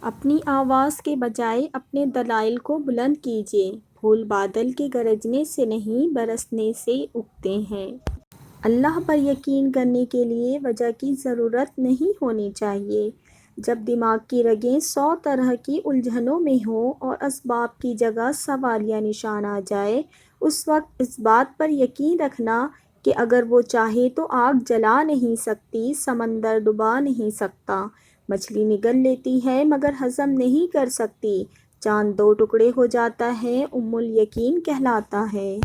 اپنی آواز کے بجائے اپنے دلائل کو بلند کیجیے۔ پھول بادل کے گرجنے سے نہیں برسنے سے اگتے ہیں۔ اللہ پر یقین کرنے کے لیے وجہ کی ضرورت نہیں ہونی چاہیے۔ جب دماغ کی رگیں 100 طرح کی الجھنوں میں ہوں اور اسباب کی جگہ سوالیہ نشان آ جائے، اس وقت اس بات پر یقین رکھنا کہ اگر وہ چاہے تو آگ جلا نہیں سکتی، سمندر ڈبا نہیں سکتا، مچھلی نگل لیتی ہے مگر ہضم نہیں کر سکتی، چاند 2 ٹکڑے ہو جاتا ہے، الیقین کہلاتا ہے۔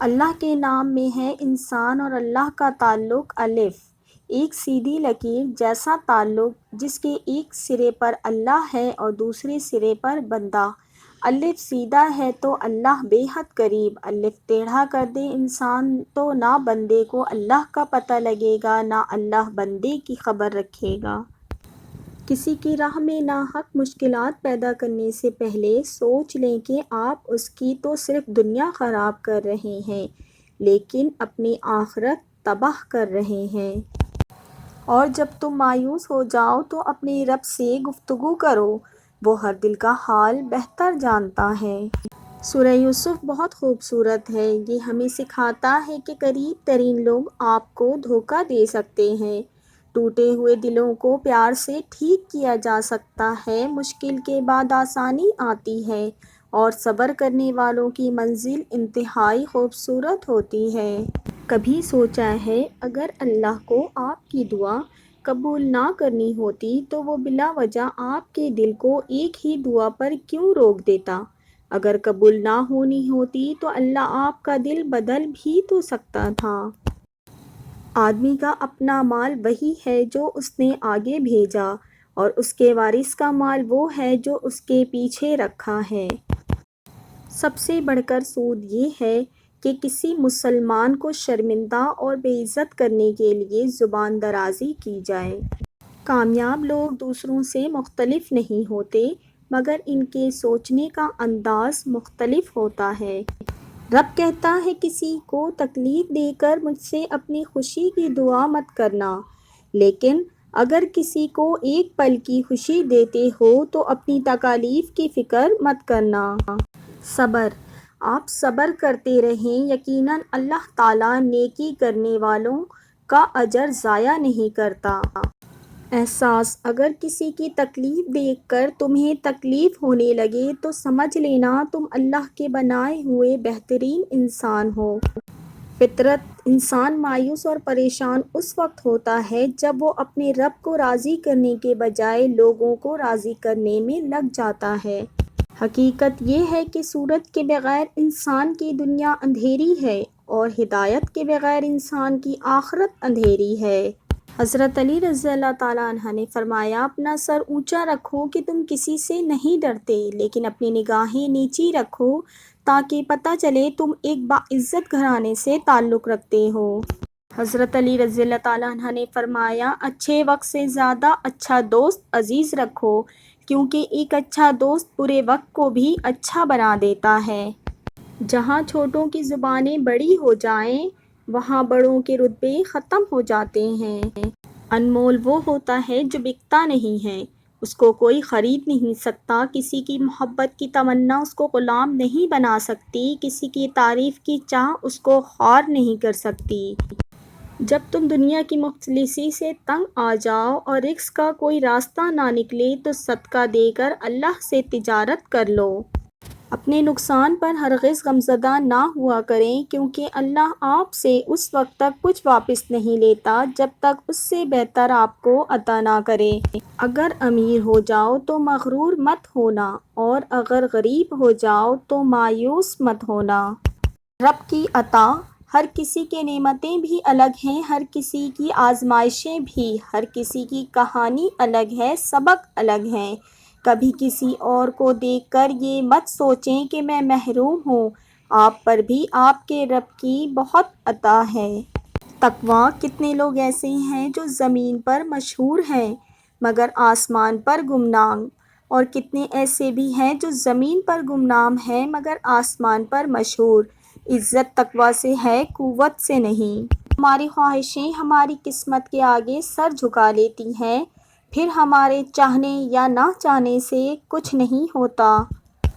اللہ کے نام میں ہے انسان اور اللہ کا تعلق الف، ایک سیدھی لکیر جیسا تعلق جس کے ایک سرے پر اللہ ہے اور دوسرے سرے پر بندہ۔ الف سیدھا ہے تو اللہ بے حد قریب، الف ٹیڑھا کر دے انسان تو نہ بندے کو اللہ کا پتہ لگے گا نہ اللہ بندے کی خبر رکھے گا۔ کسی کی راہ میں ناحق مشکلات پیدا کرنے سے پہلے سوچ لیں کہ آپ اس کی تو صرف دنیا خراب کر رہے ہیں لیکن اپنی آخرت تباہ کر رہے ہیں۔ اور جب تم مایوس ہو جاؤ تو اپنے رب سے گفتگو کرو، وہ ہر دل کا حال بہتر جانتا ہے۔ سورہ یوسف بہت خوبصورت ہے۔ یہ ہمیں سکھاتا ہے کہ قریب ترین لوگ آپ کو دھوکہ دے سکتے ہیں۔ ٹوٹے ہوئے دلوں کو پیار سے ٹھیک کیا جا سکتا ہے۔ مشکل کے بعد آسانی آتی ہے اور صبر کرنے والوں کی منزل انتہائی خوبصورت ہوتی ہے۔ کبھی سوچا ہے اگر اللہ کو آپ کی دعا قبول نہ کرنی ہوتی تو وہ بلا وجہ آپ کے دل کو ایک ہی دعا پر کیوں روک دیتا؟ اگر قبول نہ ہونی ہوتی تو اللہ آپ کا دل بدل بھی تو سکتا تھا۔ آدمی کا اپنا مال وہی ہے جو اس نے آگے بھیجا اور اس کے وارث کا مال وہ ہے جو اس کے پیچھے رکھا ہے۔ سب سے بڑھ کر سود یہ ہے کہ کسی مسلمان کو شرمندہ اور بے عزت کرنے کے لیے زبان درازی کی جائے۔ کامیاب لوگ دوسروں سے مختلف نہیں ہوتے مگر ان کے سوچنے کا انداز مختلف ہوتا ہے۔ رب کہتا ہے کسی کو تکلیف دے کر مجھ سے اپنی خوشی کی دعا مت کرنا، لیکن اگر کسی کو ایک پل کی خوشی دیتے ہو تو اپنی تکالیف کی فکر مت کرنا۔ صبر، آپ صبر کرتے رہیں، یقیناً اللہ تعالیٰ نیکی کرنے والوں کا اجر ضائع نہیں کرتا۔ احساس، اگر کسی کی تکلیف دیکھ کر تمہیں تکلیف ہونے لگے تو سمجھ لینا تم اللہ کے بنائے ہوئے بہترین انسان ہو۔ فطرت انسان مایوس اور پریشان اس وقت ہوتا ہے جب وہ اپنے رب کو راضی کرنے کے بجائے لوگوں کو راضی کرنے میں لگ جاتا ہے۔ حقیقت یہ ہے کہ سورج کے بغیر انسان کی دنیا اندھیری ہے اور ہدایت کے بغیر انسان کی آخرت اندھیری ہے۔ حضرت علی رضی اللہ تعالیٰ عنہ نے فرمایا اپنا سر اونچا رکھو کہ تم کسی سے نہیں ڈرتے لیکن اپنی نگاہیں نیچی رکھو تاکہ پتہ چلے تم ایک باعزت گھرانے سے تعلق رکھتے ہو۔ حضرت علی رضی اللہ تعالیٰ عنہ نے فرمایا اچھے وقت سے زیادہ اچھا دوست عزیز رکھو کیونکہ ایک اچھا دوست برے وقت کو بھی اچھا بنا دیتا ہے۔ جہاں چھوٹوں کی زبانیں بڑی ہو جائیں وہاں بڑوں کے رتبے ختم ہو جاتے ہیں۔ انمول وہ ہوتا ہے جو بکتا نہیں ہے، اس کو کوئی خرید نہیں سکتا، کسی کی محبت کی تمنا اس کو غلام نہیں بنا سکتی، کسی کی تعریف کی چاہ اس کو خوار نہیں کر سکتی۔ جب تم دنیا کی مفلسی سے تنگ آ جاؤ اور رزق کا کوئی راستہ نہ نکلے تو صدقہ دے کر اللہ سے تجارت کر لو۔ اپنے نقصان پر ہرگز غمزدہ نہ ہوا کریں کیونکہ اللہ آپ سے اس وقت تک کچھ واپس نہیں لیتا جب تک اس سے بہتر آپ کو عطا نہ کرے۔ اگر امیر ہو جاؤ تو مغرور مت ہونا اور اگر غریب ہو جاؤ تو مایوس مت ہونا۔ رب کی عطا، ہر کسی کے نعمتیں بھی الگ ہیں، ہر کسی کی آزمائشیں بھی، ہر کسی کی کہانی الگ ہے، سبق الگ ہیں۔ کبھی کسی اور کو دیکھ کر یہ مت سوچیں کہ میں محروم ہوں، آپ پر بھی آپ کے رب کی بہت عطا ہے۔ تقویٰ، کتنے لوگ ایسے ہیں جو زمین پر مشہور ہیں مگر آسمان پر گمنام، اور کتنے ایسے بھی ہیں جو زمین پر گمنام ہیں مگر آسمان پر مشہور۔ عزت تقویٰ سے ہے، قوت سے نہیں۔ ہماری خواہشیں ہماری قسمت کے آگے سر جھکا لیتی ہیں پھر ہمارے چاہنے یا نہ چاہنے سے کچھ نہیں ہوتا۔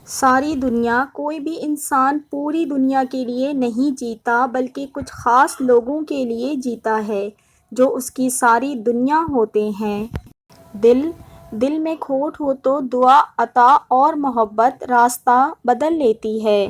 ساری دنیا، کوئی بھی انسان پوری دنیا کے لیے نہیں جیتا بلکہ کچھ خاص لوگوں کے لیے جیتا ہے جو اس کی ساری دنیا ہوتے ہیں۔ دل میں کھوٹ ہو تو دعا، عطا اور محبت راستہ بدل لیتی ہے۔